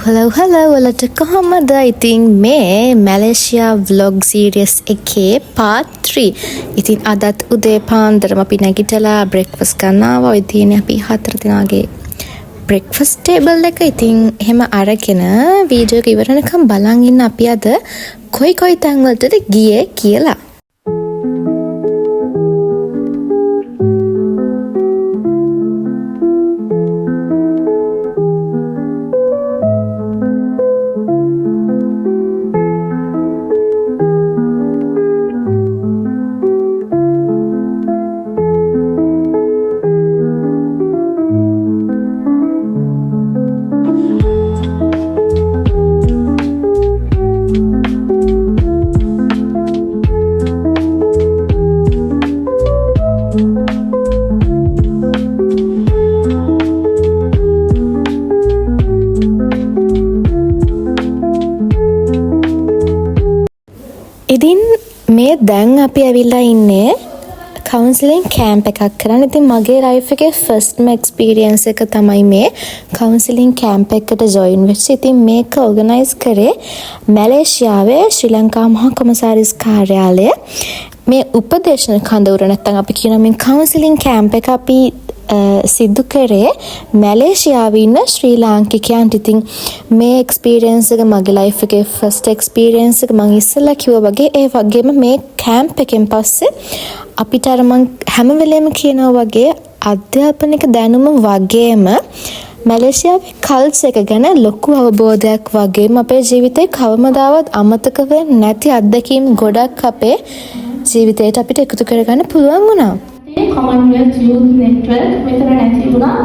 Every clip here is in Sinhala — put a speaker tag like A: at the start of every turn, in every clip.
A: hello ඔයාලට කොහොමද? ඉතින් මේ මැලේසියා vlog series එකේ part 3. ඉතින් අදත් උදේ පාන්දරම අපි නැගිටලා breakfast ගන්න ආවා. ඔය තියෙන්නේ අපි 4 දිනාගේ breakfast table එක. ඉතින් එහෙම අරගෙන වීඩියෝ එක ඉවර වෙනකම් බලන් ඉන්න අපි අද කොයි තැන් වලටද ගියේ කියලා. ඉතින් මේ දැන් අපි ඇවිල්ලා ඉන්නේ කවුන්සලින් කැම්ප් එකක් කරන්න. ඉතින් මගේ ලයිෆ් එකේ ෆස්ට්ම එක්ස්පීරියන්ස් එක තමයි මේ කවුන්සලින් කැම්ප් එකකට ජොයින් වෙච්ච. ඉතින් මේක ඕගනයිස් කරේ මැලේසියාවේ ශ්‍රී ලංකා මහා කොමසාරිස් කාර්යාලය. මේ උපදේශන කඳවුර නැත්නම් අපි කියන මේ කවුන්සලින් කැම්ප් එක අපි සිදු කරේ මැලේසියාවේ ඉන්න ශ්‍රී ලාංකිකයන්ට. ඉතින් මේ එක්ස්පීරියන්ස් එක මගේ ලයිෆ් එකේ ෆස්ට් එක්ස්පීරියන්ස් එක. මම ඉස්සෙල්ලා කිව්වා වගේ ඒ වගේම මේ කැම්ප් එකෙන් පස්සේ අපිට අර මං හැම වෙලේම කියනවා වගේ අධ්‍යාපනික දැනුම වගේම මැලේසියාවේ කල්චර් එක ගැන ලොකු අවබෝධයක් වගේම අපේ ජීවිතේ කවමදාවත් අමතක වෙන්නේ නැති අත්දැකීම් ගොඩක් අපේ ජීවිතේට අපිට එකතු කරගන්න පුළුවන් වුණා.
B: Commonwealth Youth Network මෙතන නැති වුණා.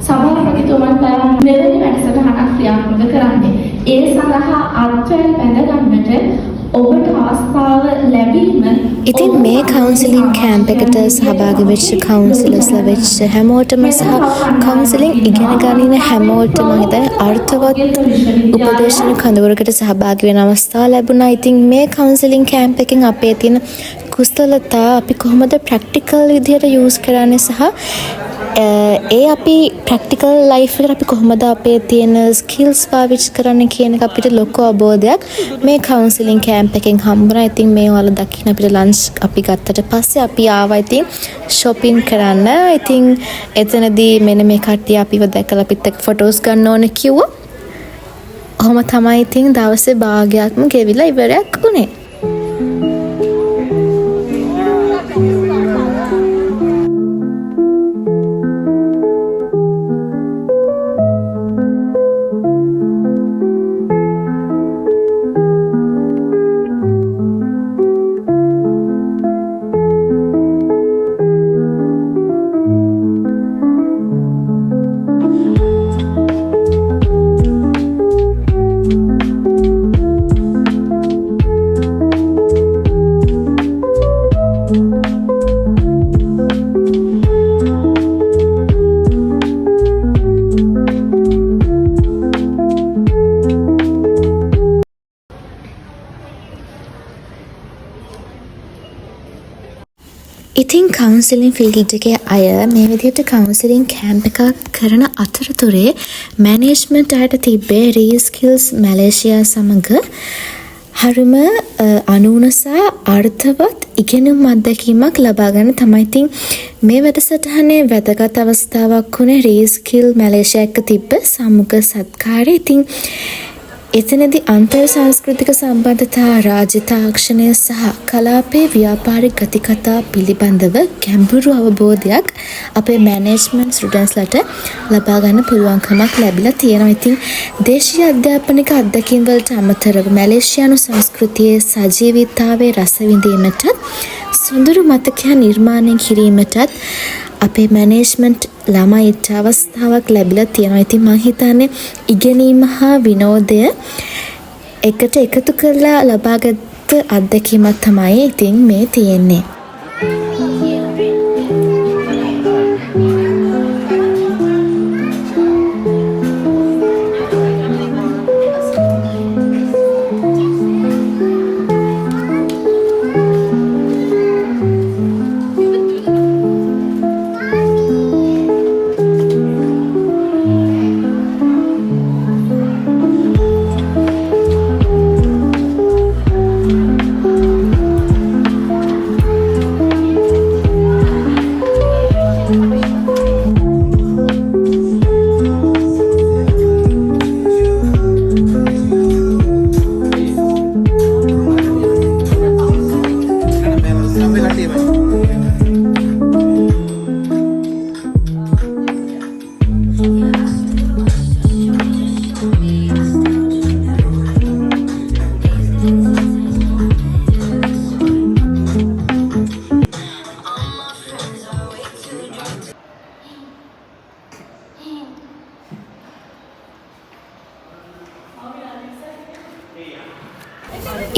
B: සභාපතිතුමන්ට මෙවැනි වැඩසටහනක් ක්‍රියාත්මක කරන්නේ. ඒ සඳහා අත්වැල් බැඳ ගන්නට ඔබට අවස්ථාව ලැබීම.
A: ඉතින් මේ කවුන්සලින් කැම්ප් එකට සහභාගී වෙච්ච කවුන්සලර්ස්ලා වෙච්ච හැමෝටම සහ කවුන්සලින් ඉගෙන ගනින හැමෝටම හිතේ අර්ථවත් උපදේශන කඳවුරකට සහභාගී වෙන අවස්ථාව ලැබුණා. ඉතින් මේ කවුන්සලින් කැම්ප් එකෙන් අපේ තියෙන කුසලතා අපි කොහොමද ප්‍රැක්ටිකල් විදියට යූස් කරන්නේ සහ ඒ අපි ප්‍රැක්ටිකල් ලයිෆ් එකට අපි කොහොමද අපේ තියෙන ස්කිල්ස් පාවිච්චි කරන්න කියන එක අපිට ලොකු අවබෝධයක් මේ කවුන්සලින් කැම්ප් එකෙන් හම්බුණා. ඉතින් මේ වල දකින්න අපිට ලන්ච් අපි ගත්තට පස්සේ අපි ආවා ඉතින් shopping කරන්න. ඉතින් එතනදී මෙන්න මේ කට්ටිය අපිව දැකලා අපිත් එක්ක ෆොටෝස් ගන්න ඕන කිව්වා. ඔහොම තමයි ඉතින් දවසේ භාගයක්ම ගෙවිලා ඉවරයක් වුණේ. ඉතින් කවුන්සලින් ෆීල්ඩ් එකේ අය මේ විදිහට කවුන්සලින් කැම්ප් එකක් කරන අතරතුරේ මැනේජ්මන්ට් අයට තිබ්බේ රීස්කිල්ස් මැලේසියා සමග හරිම අනුනසා අර්ථවත් ඉගෙනුම් අත්දැකීමක් ලබා ගන්න තමයි. ඉතින් මේ වැඩසටහනේ වැදගත් අවස්ථාවක් වුණේ රීස්කිල් මැලේසියා එක්ක තිබ්බ සමුග සත්කාරය. ඉතින් එතනදී අන්තර් සංස්කෘතික සම්බන්ධතා රාජ්‍ය තාක්ෂණය සහ කලාපයේ ව්‍යාපාරික ගතිකතා පිළිබඳව ගැඹුරු අවබෝධයක් අපේ මැනේජ්මන්ට් ස්ටුඩන්ට්ස්ලට ලබා ගන්න පුළුවන්කමක් ලැබිලා තියෙනවා. ඉතින් දේශීය අධ්‍යාපනික අත්දැකීම් වලට අමතරව මැලේසියානු සංස්කෘතියේ සජීවීතාවයේ රස විඳීමටත් සොඳුරු මතකයන් නිර්මාණය කිරීමටත් අපේ මැනේජ්මන්ට් ළමයිට අවස්ථාවක් ලැබිලා තියෙනවා. ඉතින් මම හිතන්නේ ඉගෙනීම හා විනෝදය එකට එකතු කරලා ලබාගත් අත්දැකීමක් තමයි ඉතින් මේ තියෙන්නේ.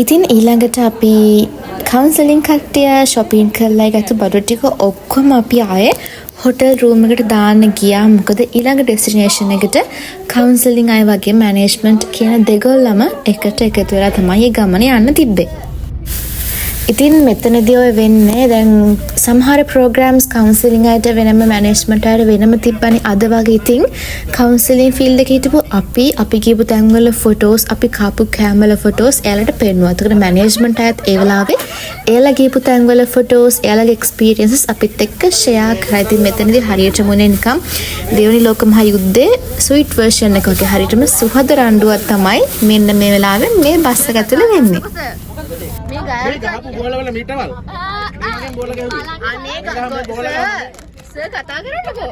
A: ඉතින් ඊළඟට අපි කවුන්සලින් කට්ටිය shopping කරලා ගත්ත බඩු ටික ඔක්කොම අපි ආයේ හොටල් රූම් එකට දාන්න ගියා. මොකද ඊළඟ ඩෙස්ටිනේෂන් එකට කවුන්සලින් අය වගේ මැනේජ්මන්ට් කියන දෙගොල්ලම එකට එකතු වෙලා තමයි මේ ගමන යන්න තිබ්බේ. ඉතින් මෙතනදී ඔය වෙන්නේ දැන් සමහර ප්‍රෝග්‍රෑම්ස් කවුන්සලින් අයට වෙනම මැනේජ්මන්ට් අයට වෙනම තිබ්බනේ. අද වගේ ඉතින් කවුන්සලින් ෆීල්ඩ් එකේ හිටපු අපි ගිහපු තැන්වල ෆොටෝස් අපි කාපු කෑම වල ෆොටෝස් එයාලට පෙන්නුවා. ඒකට මැනේජ්මන්ට් අයත් ඒ වෙලාවේ එයාලා ගිහපු තැන්වල ෆොටෝස් එයාලගේ එක්ස්පීරියන්සස් අපිත් එක්ක ෂෙයා කරා. ඉතින් මෙතනදී හරියට මොනේ නිකම් දෙවනි ලෝක මහා යුද්ධයේ ස්වීට් වර්ෂන් එක වගේ හරියටම සුහද රණ්ඩුවක් තමයි මෙන්න මේ වෙලාවේ මේ බස් එක ඇතුලේ වෙන්නේ.
C: මේ ගහපු බෝලවල මීටවල් මේකෙන් බෝල ගැහුවේ අනේ බෝල සර් කතා කරන්නකෝ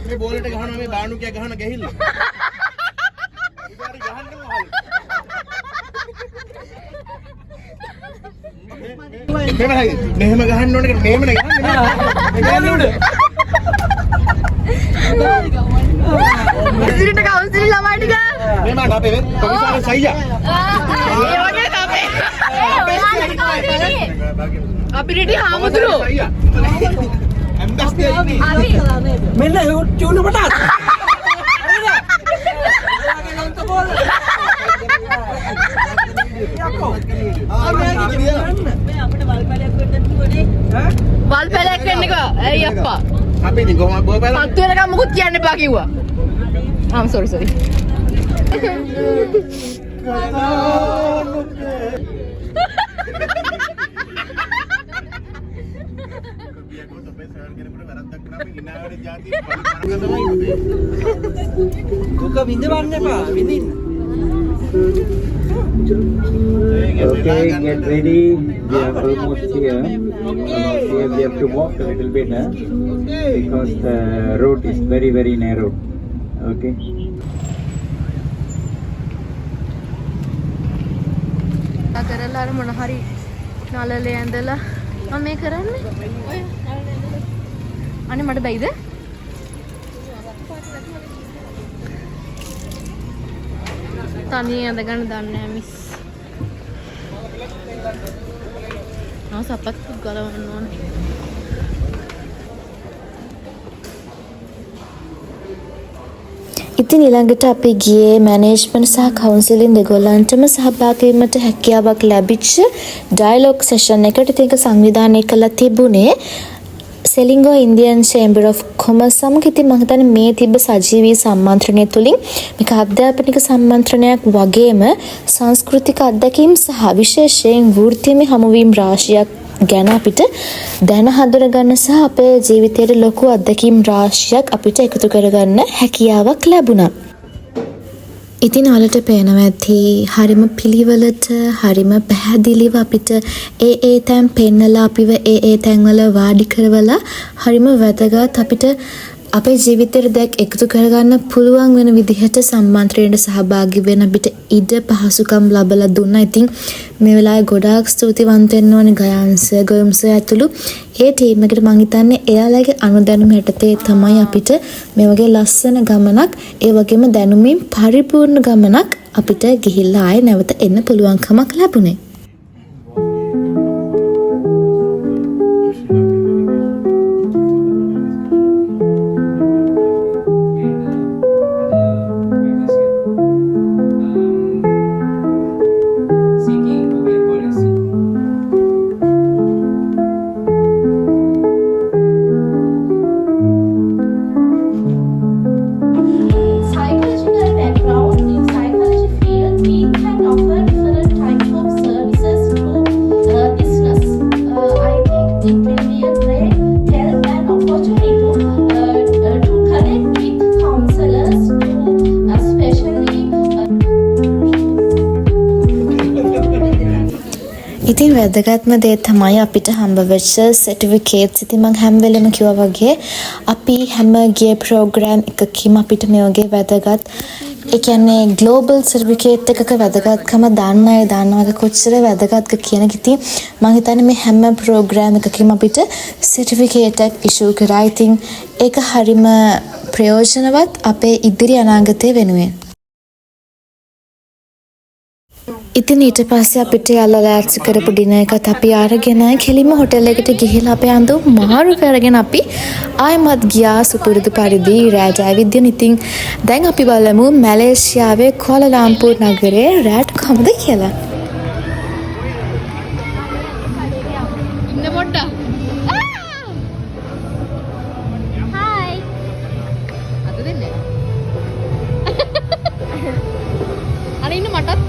C: මේ බෝලට ගහනවා මේ බාණුකිය ගහන ගැහිල්ල ඉතින් ගහන්න මෙහෙම ගහන්න ඕනේ මෙහෙම නේ ගහන්න උඩ ඉතින් කවුන්සිල් ළමයි ටික මේ මට අපේ කොමිසාර සයියා ඒ වගේ තමයි අපි රෙඩි හාමුදුරුවෝ මෙන්න චූන පටාස් වල් පැලයක් වෙන්න එක ඇයි අප්පා අපි ඉතින් කොහොමද බෝ පැල පත්තු වෙනකම් මොකුත් කියන්න එපා කිව්වා sorry
D: දුක විඳවන්න එපා විඳින්න.
E: Okay, get ready. We are almost here. Here we have to walk a little bit because the road is very, very narrow. Okay.
C: කරලා අර මොන හරි නලලේ ඇඳලා මම මේ කරන්නේ අනේ මට බැයිද තනිය ඇඳගන්න දන්නේ නැහැ මිස් සපත්තු ගලවන්න ඕනේ
A: ඉතින් ඊළඟට අපි ගියේ මැනේජ්මන්ට් සහ කවුන්සලින් දෙගොල්ලන්ටම සහභාගී වීමට හැකියාවක් ලැබිච්ච ඩයලොග් සෙෂන් එකට. ඉතින් ඒක සංවිධානය කළා තිබුණේ සෙලින්ගෝ ඉන්දියන් චේම්බර් ඔෆ් කොමර්ස් සමග. ඉතින් මම හිතන්නේ මේ තිබ්බ සජීවී සම්මන්ත්‍රණය තුලින් මේක අධ්‍යාපනික සම්මන්ත්‍රණයක් වගේම සංස්කෘතික අත්දැකීම් සහ විශේෂයෙන් වෘත්තීය හමුවීම් රාශියක් ගැන අපිට දැන හඳුනගන්න සහ අපේ ජීවිතයේ ලොකු අත්දැකීම් රාශියක් අපිට එකතු කරගන්න හැකියාවක් ලැබුණා. ඉතින් ඔයාලට පේනවා ඇති හරිම පිළිවෙලට හරිම පැහැදිලිව අපිට ඒ තැන් පෙන්නලා අපිව ඒ තැන්වල වාඩි කරවලා හරිම වැදගත් අපිට අපේ ජීවිතේට දැක් එකතු කරගන්න පුළුවන් වෙන විදිහට සම්මන්ත්‍රණයට සහභාගී වෙන අපිට ඉඩ පහසුකම් ලැබලා දුන්නා. ඉතින් මේ වෙලාවේ ගොඩාක් ස්තුතිවන්ත වෙන්න ඕනේ ගයන්ස ගොයම්ස ඇතුළු ඒ ටීම් එකට. මම හිතන්නේ එයාලගේ අනුදැනුම යටතේ තමයි අපිට මේ වගේ ලස්සන ගමනක් ඒ වගේම දැනුමින් පරිපූර්ණ ගමනක් අපිට ගිහිල්ලා ආයේ නැවත එන්න පුළුවන්කමක් ලැබුණේ. ඉතින් වැදගත්ම දේ තමයි අපිට හම්බ වෙච්ච සර්ටිෆිකේට්ස්. ඉතින් මම හැම වෙලෙම කිව්වා වගේ අපි හැම ගිය ප්‍රෝග්‍රෑම් එකකම අපිට මේ වගේ වැදගත් ඒ කියන්නේ ග්ලෝබල් සර්ටිෆිකේට් එකක වැදගත්කම දන්න අය දන්නවා කොච්චර වැදගත්ද කියන එක. ඉතින් මම හිතන්නේ මේ හැම ප්‍රෝග්‍රෑම් එකකම අපිට සර්ටිෆිකේට් එක ඉෂුව කරා. ඉතින් ඒක හරිම ප්‍රයෝජනවත් අපේ ඉදිරි අනාගතය වෙනුවෙන්. ඉතින් ඊට පස්සේ අපිට යාළුවා ලෑස්ති කරපු ඩිනර් එකත් අපි අරගෙන කෙලිම හොටෙල් එකට ගිහිල්ලා අපේ අඳුම් මාරු කරගෙන අපි ආයෙමත් ගියා සුපුරුදු පරිදි රෑට ඇවිදින්න. ඉතින් දැන් අපි බලමු මැලේසියාවේ කුවාලාලම්පූර් නගරේ රෑට කොහමද කියලා.
B: ඉන්න පොඩ්ඩක්. හායි. අත දෙන්නේ. අනේ ඉන්න මටත්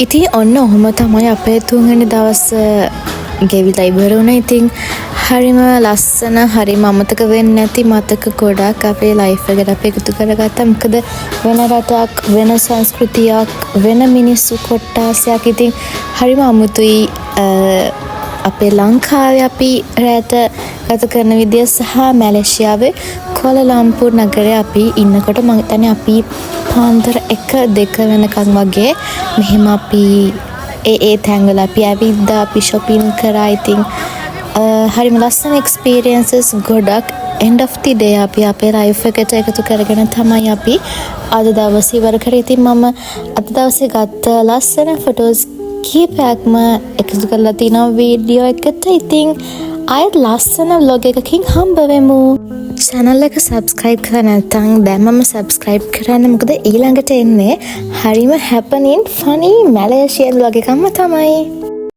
A: ඉතින් ඔන්න ඔහොම තමයි අපේ තුන්වෙනි දවස ගෙවිලා ඉවර වුණා. ඉතින් හරිම ලස්සන හරිම අමතක වෙන්නේ නැති මතක ගොඩක් අපේ ලයිෆ් එකට අපි එකතු කරගත්තා. මොකද වෙන රටක් වෙන සංස්කෘතියක් වෙන මිනිස්සු කොට්ටාසයක් ඉතින් හරිම අමුතුයි. අපේ ලංකාවේ අපි රැට ගත කරන විදිය සහ මැලේසියාවේ කුවාලාලම්පූර් නගරේ අපි ඉන්නකොට මම හිතන්නේ අපි පාන්දර 1-2 වෙනකන් වගේ මෙහෙම අපි ඒ තැන්වල අපි ඇවිද්දා අපි shopping කරා. ඉතින් හරිම ලස්සන experiences ගොඩක් end of the day අපි අපේ life එකට එකතු කරගෙන තමයි අපි අද දවසේ ඉවර කරේ. ඉතින් මම අද දවසේ ගත්ත ලස්සන photos කීපයක්ම එකතු කරලා තිනවා වීඩියෝ එකට. ඉතින් ආයෙත් ලස්සන vlog එකකින් හම්බ වෙමු. channel එක subscribe කරලා නැත්නම් දැන්මම subscribe කරන්න. මොකද ඊළඟට එන්නේ හරිම happening funny Malaysian vlog එකක්ම තමයි.